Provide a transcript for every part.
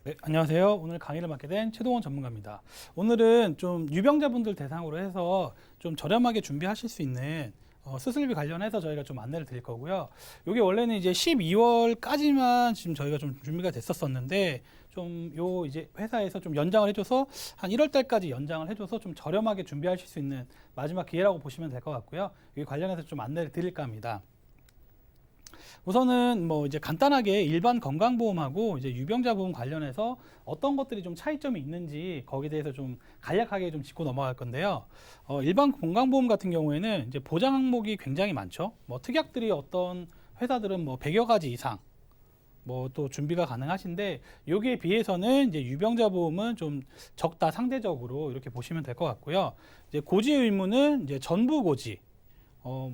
네, 안녕하세요. 오늘 강의를 맡게 된 최동원 전문가입니다. 오늘은 좀 유병자분들 대상으로 해서 좀 저렴하게 준비하실 수 있는 수술비 관련해서 저희가 좀 안내를 드릴 거고요. 이게 원래는 이제 12월까지만 지금 저희가 좀 준비가 됐었었는데 좀 요 이제 회사에서 좀 연장을 해줘서 한 1월 달까지 연장을 해줘서 좀 저렴하게 준비하실 수 있는 마지막 기회라고 보시면 될 것 같고요. 이 관련해서 좀 안내를 드릴까 합니다. 우선은 뭐 이제 간단하게 일반 건강보험하고 이제 유병자보험 관련해서 어떤 것들이 좀 차이점이 있는지 거기에 대해서 좀 간략하게 좀 짚고 넘어갈 건데요. 일반 건강보험 같은 경우에는 이제 보장 항목이 굉장히 많죠. 뭐 특약들이 어떤 회사들은 뭐 100여 가지 이상 뭐 또 준비가 가능하신데 여기에 비해서는 이제 유병자 보험은 좀 적다 상대적으로 이렇게 보시면 될 것 같고요. 이제 고지 의무는 이제 전부 고지.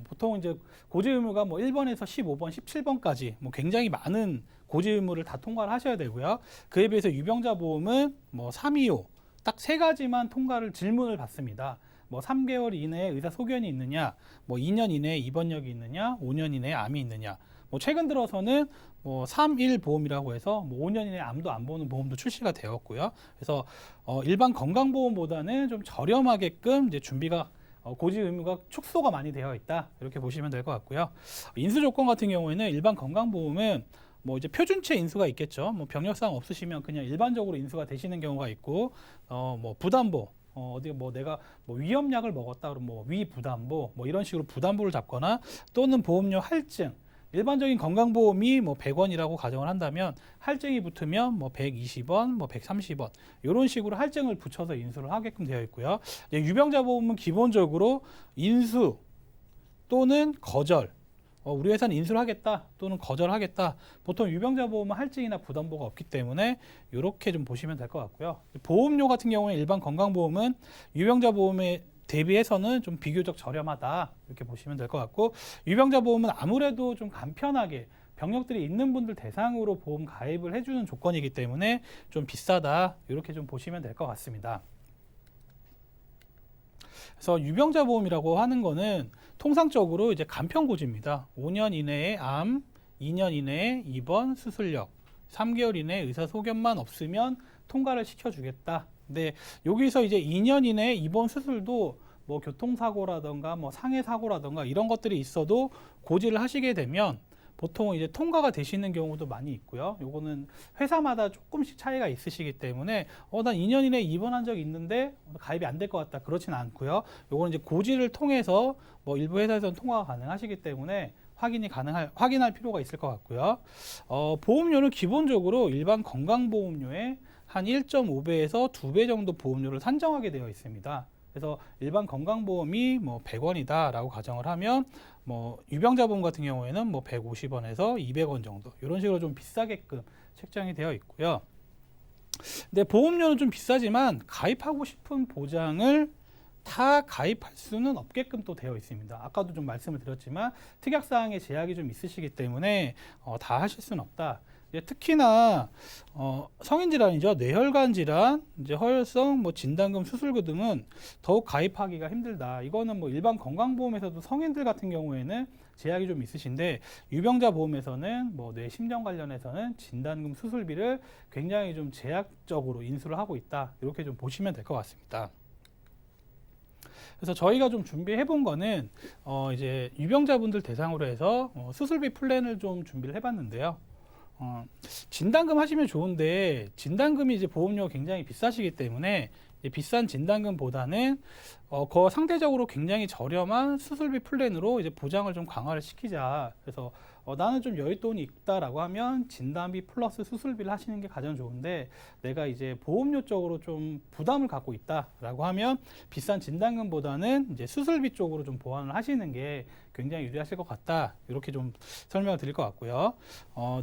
보통 이제 고지 의무가 뭐 1번에서 15번, 17번까지 뭐 굉장히 많은 고지 의무를 다 통과를 하셔야 되고요. 그에 비해서 유병자 보험은 뭐 325, 딱 세 가지만 통과를 질문을 받습니다. 뭐 3개월 이내에 의사 소견이 있느냐, 뭐 2년 이내에 입원력이 있느냐, 5년 이내에 암이 있느냐. 뭐 최근 들어서는 뭐 3일 보험이라고 해서 뭐 5년 이내에 암도 안 보는 보험도 출시가 되었고요. 그래서 일반 건강보험보다는 좀 저렴하게끔 이제 준비가 고지 의무가 축소가 많이 되어 있다 이렇게 보시면 될 것 같고요. 인수 조건 같은 경우에는 일반 건강보험은 뭐 이제 표준체 인수가 있겠죠. 뭐 병력사항 없으시면 그냥 일반적으로 인수가 되시는 경우가 있고, 뭐 부담보 어디 뭐 내가 뭐 위험약을 먹었다 그러면 뭐 위부담보 뭐 이런 식으로 부담보를 잡거나 또는 보험료 할증. 일반적인 건강보험이 뭐 100원이라고 가정을 한다면 할증이 붙으면 뭐 120원, 뭐 130원 이런 식으로 할증을 붙여서 인수를 하게끔 되어 있고요. 유병자 보험은 기본적으로 인수 또는 거절. 우리 회사는 인수를 하겠다 또는 거절하겠다. 보통 유병자 보험은 할증이나 부담보가 없기 때문에 이렇게 좀 보시면 될 것 같고요. 보험료 같은 경우에 일반 건강보험은 유병자 보험에 대비해서는 좀 비교적 저렴하다 이렇게 보시면 될 것 같고, 유병자 보험은 아무래도 좀 간편하게 병력들이 있는 분들 대상으로 보험 가입을 해주는 조건이기 때문에 좀 비싸다 이렇게 좀 보시면 될 것 같습니다. 그래서 유병자 보험이라고 하는 거는 통상적으로 이제 간편고지입니다. 5년 이내에 암, 2년 이내에 입원, 수술력, 3개월 이내에 의사소견만 없으면 통과를 시켜주겠다. 근데 여기서 이제 2년 이내에 입원 수술도 뭐 교통사고라던가 뭐 상해사고라던가 이런 것들이 있어도 고지를 하시게 되면 보통 이제 통과가 되시는 경우도 많이 있고요. 요거는 회사마다 조금씩 차이가 있으시기 때문에 난 2년 이내에 입원한 적이 있는데 가입이 안 될 것 같다. 그렇진 않고요. 요거는 이제 고지를 통해서 뭐 일부 회사에서는 통과가 가능하시기 때문에 확인할 필요가 있을 것 같고요. 보험료는 기본적으로 일반 건강보험료의 한 1.5배에서 2배 정도 보험료를 산정하게 되어 있습니다. 그래서 일반 건강보험이 뭐 100원이다라고 가정을 하면 뭐 유병자 보험 같은 경우에는 뭐 150원에서 200원 정도 이런 식으로 좀 비싸게끔 책정이 되어 있고요. 근데 보험료는 좀 비싸지만 가입하고 싶은 보장을 다 가입할 수는 없게끔 또 되어 있습니다. 아까도 좀 말씀을 드렸지만 특약사항에 제약이 좀 있으시기 때문에 다 하실 수는 없다. 특히나 성인 질환이죠. 뇌혈관 질환, 이제 허혈성, 뭐 진단금, 수술료 등은 더욱 가입하기가 힘들다. 이거는 뭐 일반 건강보험에서도 성인들 같은 경우에는 제약이 좀 있으신데 유병자 보험에서는 뭐 뇌 심장 관련해서는 진단금, 수술비를 굉장히 좀 제약적으로 인수를 하고 있다. 이렇게 좀 보시면 될 것 같습니다. 그래서 저희가 좀 준비해 본 거는 이제 유병자분들 대상으로 해서 수술비 플랜을 좀 준비를 해봤는데요. 진단금 하시면 좋은데 진단금이 이제 보험료가 굉장히 비싸시기 때문에 비싼 진단금보다는 그 상대적으로 굉장히 저렴한 수술비 플랜으로 이제 보장을 좀 강화를 시키자. 그래서 나는 좀 여윳돈이 있다라고 하면 진단비 플러스 수술비를 하시는 게 가장 좋은데 내가 이제 보험료 쪽으로 좀 부담을 갖고 있다라고 하면 비싼 진단금보다는 이제 수술비 쪽으로 좀 보완을 하시는 게 굉장히 유리하실 것 같다. 이렇게 좀 설명을 드릴 것 같고요.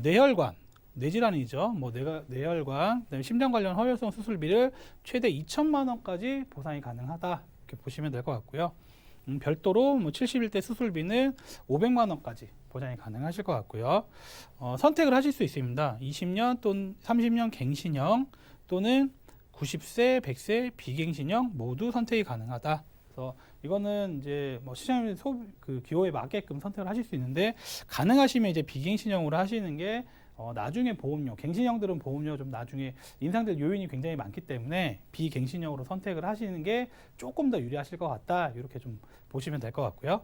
뇌혈관. 뇌질환이죠. 뭐 뇌혈관, 그다음에 심장 관련 허혈성 수술비를 최대 2천만 원까지 보상이 가능하다. 이렇게 보시면 될 것 같고요. 별도로 뭐 71대 수술비는 500만 원까지 보장이 가능하실 것 같고요. 선택을 하실 수 있습니다. 20년 또는 30년 갱신형 또는 90세, 100세 비갱신형 모두 선택이 가능하다. 그래서 이거는 이제 뭐 시장의 그 기호에 맞게끔 선택을 하실 수 있는데 가능하시면 이제 비갱신형으로 하시는 게 나중에 보험료, 갱신형들은 보험료 좀 나중에 인상될 요인이 굉장히 많기 때문에 비갱신형으로 선택을 하시는 게 조금 더 유리하실 것 같다. 이렇게 좀 보시면 될 것 같고요.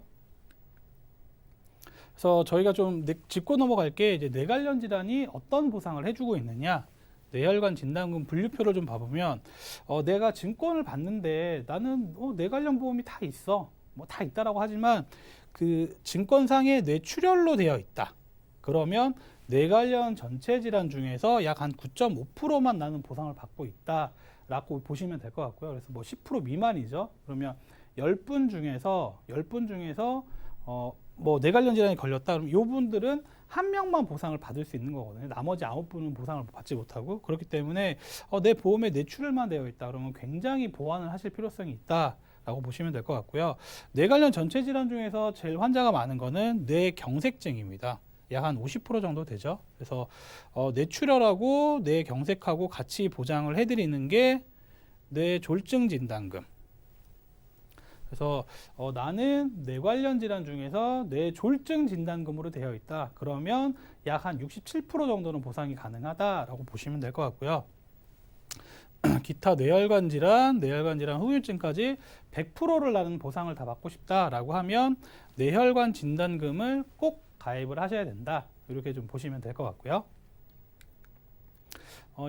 그래서 저희가 좀 짚고 넘어갈 게 이제 뇌 관련 질환이 어떤 보상을 해주고 있느냐. 뇌혈관 진단금 분류표를 좀 봐보면 내가 증권을 받는데 나는 뇌 관련 보험이 다 있어. 뭐 다 있다라고 하지만 그 증권상에 뇌출혈로 되어 있다. 그러면 뇌 관련 전체 질환 중에서 약 한 9.5%만 나는 보상을 받고 있다라고 보시면 될 것 같고요. 그래서 뭐 10% 미만이죠. 그러면 10분 중에서 뭐 뇌 관련 질환이 걸렸다. 그럼 이분들은 한 명만 보상을 받을 수 있는 거거든요. 나머지 9분은 보상을 받지 못하고 그렇기 때문에 내 보험에 뇌출혈만 되어 있다. 그러면 굉장히 보완을 하실 필요성이 있다라고 보시면 될 것 같고요. 뇌 관련 전체 질환 중에서 제일 환자가 많은 거는 뇌경색증입니다. 약 한 50% 정도 되죠. 그래서 뇌출혈하고 뇌경색하고 같이 보장을 해드리는 게 뇌졸중 진단금. 그래서 나는 뇌 관련 질환 중에서 뇌졸중 진단금으로 되어 있다. 그러면 약 한 67% 정도는 보상이 가능하다라고 보시면 될 것 같고요. 기타 뇌혈관 질환 후유증까지 100%를 나는 보상을 다 받고 싶다라고 하면 뇌혈관 진단금을 꼭 가입을 하셔야 된다. 이렇게 좀 보시면 될 것 같고요.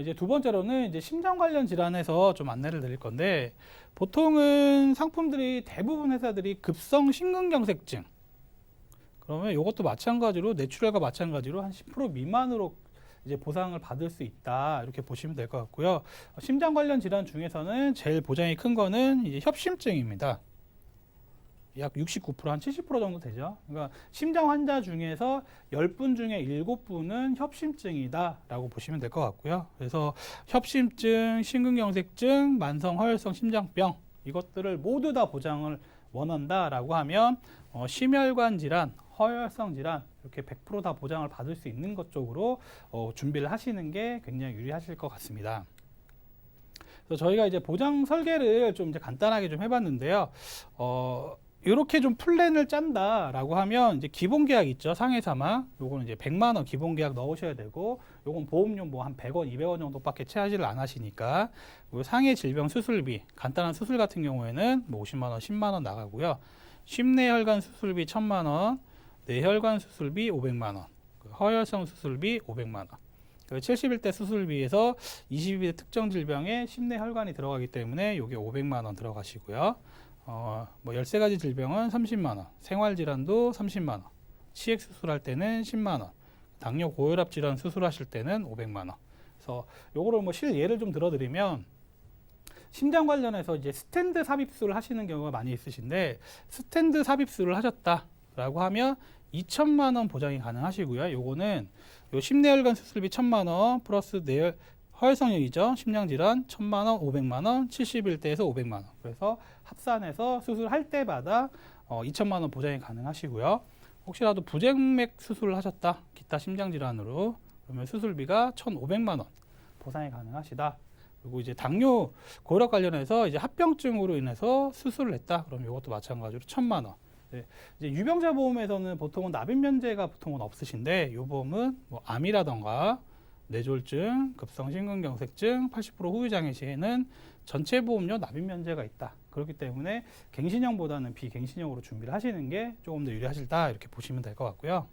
이제 두 번째로는 이제 심장 관련 질환에서 좀 안내를 드릴 건데 보통은 상품들이 대부분 회사들이 급성 심근경색증 그러면 이것도 마찬가지로 뇌출혈과 마찬가지로 한 10% 미만으로 이제 보상을 받을 수 있다 이렇게 보시면 될 것 같고요. 심장 관련 질환 중에서는 제일 보장이 큰 거는 이제 협심증입니다. 약 69%, 한 70% 정도 되죠. 그러니까 심장 환자 중에서 10분 중에 7분은 협심증이다 라고 보시면 될 것 같고요. 그래서 협심증, 심근경색증, 만성허혈성 심장병 이것들을 모두 다 보장을 원한다라고 하면 심혈관 질환, 허혈성 질환 이렇게 100% 다 보장을 받을 수 있는 것 쪽으로 준비를 하시는 게 굉장히 유리하실 것 같습니다. 그래서 저희가 이제 보장 설계를 좀 이제 간단하게 좀 해봤는데요. 이렇게 좀 플랜을 짠다라고 하면 이제 기본 계약 있죠. 상해 사망. 요거는 이제 100만 원 기본 계약 넣으셔야 되고 요건 보험료 뭐 한 100원, 200원 정도밖에 차지를 안 하시니까 상해 질병 수술비, 간단한 수술 같은 경우에는 뭐 50만 원, 10만 원 나가고요. 심내혈관 수술비 1000만 원, 뇌혈관 수술비 500만 원, 허혈성 수술비 500만 원. 71대 수술비에서 22대 특정 질병에 심내혈관이 들어가기 때문에 요게 500만 원 들어가시고요. 뭐 13가지 질병은 30만 원, 생활질환도 30만 원, 치액 수술할 때는 10만 원, 당뇨 고혈압 질환 수술하실 때는 500만 원. 그래서 요거를 뭐 실예를 좀 들어드리면 심장 관련해서 이제 스텐트 삽입술을 하시는 경우가 많이 있으신데 스텐트 삽입술을 하셨다라고 하면 2천만 원 보장이 가능하시고요. 요거는 요 심내혈관 수술비 1,000만 원 플러스 허혈성형이죠. 심장질환 1,000만 원, 500만 원, 71대에서 500만 원. 그래서 합산해서 수술할 때마다 2천만 원 보장이 가능하시고요. 혹시라도 부정맥 수술을 하셨다. 기타 심장질환으로 그러면 수술비가 1,500만 원 보상이 가능하시다. 그리고 이제 당뇨 고혈압 관련해서 이제 합병증으로 인해서 수술을 했다. 그럼 이것도 마찬가지로 1,000만 원. 네. 이제 유병자 보험에서는 보통은 납입 면제가 보통은 없으신데 이 보험은 뭐 암이라던가 뇌졸중, 급성 심근경색증, 80% 후유장애 시에는 전체 보험료 납입 면제가 있다. 그렇기 때문에 갱신형보다는 비갱신형으로 준비를 하시는 게 조금 더 유리하실다 이렇게 보시면 될 것 같고요.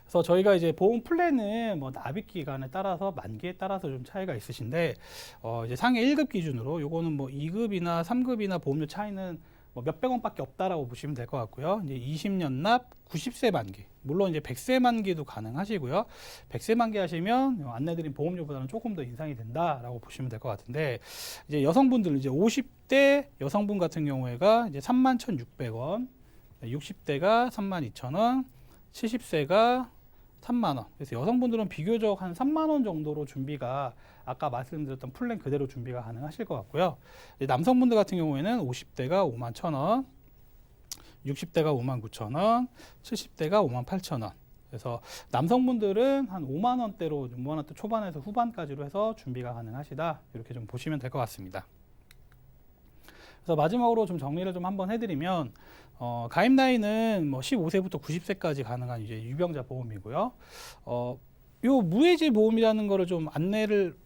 그래서 저희가 이제 보험 플랜은 뭐 납입 기간에 따라서 만기에 따라서 좀 차이가 있으신데 이제 상해 1급 기준으로 요거는 뭐 2급이나 3급이나 보험료 차이는 뭐 몇백 원밖에 없다라고 보시면 될 것 같고요. 이제 20년 납 90세 만기. 물론 이제 100세 만기도 가능하시고요. 100세 만기 하시면 안내드린 보험료보다는 조금 더 인상이 된다라고 보시면 될 것 같은데 이제 여성분들 이제 50대 여성분 같은 경우에가 이제 31,600원, 60대가 32,000원, 70세가 3만 원. 그래서 여성분들은 비교적 한 3만 원 정도로 준비가 아까 말씀드렸던 플랜 그대로 준비가 가능하실 것 같고요. 남성분들 같은 경우에는 50대가 5만 1,000원, 60대가 5만 9,000원, 70대가 5만 8,000원. 그래서 남성분들은 한 5만 원대로 5만 원대 초반에서 후반까지로 해서 준비가 가능하시다. 이렇게 좀 보시면 될 것 같습니다. 그래서 마지막으로 좀 정리를 좀 한번 해드리면 가입 나이는 뭐 15세부터 90세까지 가능한 이제 유병자 보험이고요. 요 무해지 보험이라는 거를 좀 안내를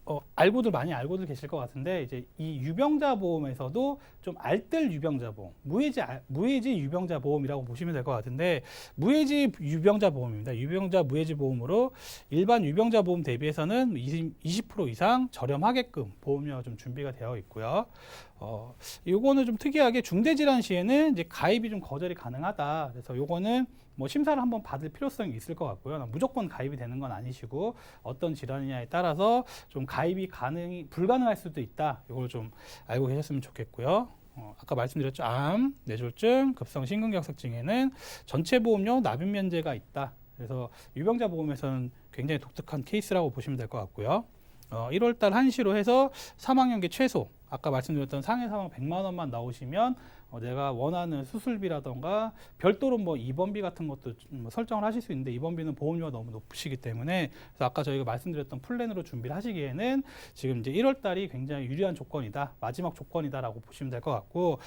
많이 알고들 계실 것 같은데 이제 이 유병자 보험에서도 좀 알뜰 유병자 보험, 무해지 유병자 보험이라고 보시면 될 것 같은데 무해지 유병자 보험입니다. 유병자 무해지 보험으로 일반 유병자 보험 대비해서는 20% 이상 저렴하게끔 보험료가 좀 준비가 되어 있고요. 요거는 좀 특이하게 중대질환 시에는 이제 가입이 좀 거절이 가능하다. 그래서 요거는 뭐 심사를 한번 받을 필요성이 있을 것 같고요. 무조건 가입이 되는 건 아니시고 어떤 질환이냐에 따라서 좀 가입이 불가능할 수도 있다. 이걸 좀 알고 계셨으면 좋겠고요. 아까 말씀드렸죠. 암, 뇌졸중, 급성 심근경색증에는 전체 보험료 납입 면제가 있다. 그래서 유병자 보험에서는 굉장히 독특한 케이스라고 보시면 될 것 같고요. 1월달 한시로 해서 사망연계 최소 아까 말씀드렸던 상해 사망 100만 원만 나오시면 내가 원하는 수술비라던가 별도로 뭐 입원비 같은 것도 뭐 설정을 하실 수 있는데 입원비는 보험료가 너무 높으시기 때문에 그래서 아까 저희가 말씀드렸던 플랜으로 준비를 하시기에는 지금 이제 1월 달이 굉장히 유리한 조건이다, 마지막 조건이다라고 보시면 될 것 같고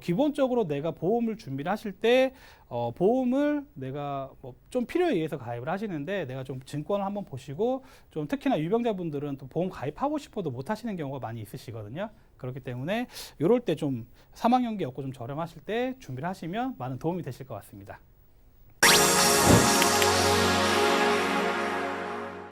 기본적으로 내가 보험을 준비를 하실 때 보험을 내가 뭐 좀 필요에 의해서 가입을 하시는데 내가 좀 증권을 한번 보시고 좀 특히나 유병자분들은 또 보험 가입하고 싶어도 못 하시는 경우가 많이 있으시거든요. 그렇기 때문에 이럴 때 좀 사망연계 없고 좀 저렴하실 때 준비를 하시면 많은 도움이 되실 것 같습니다.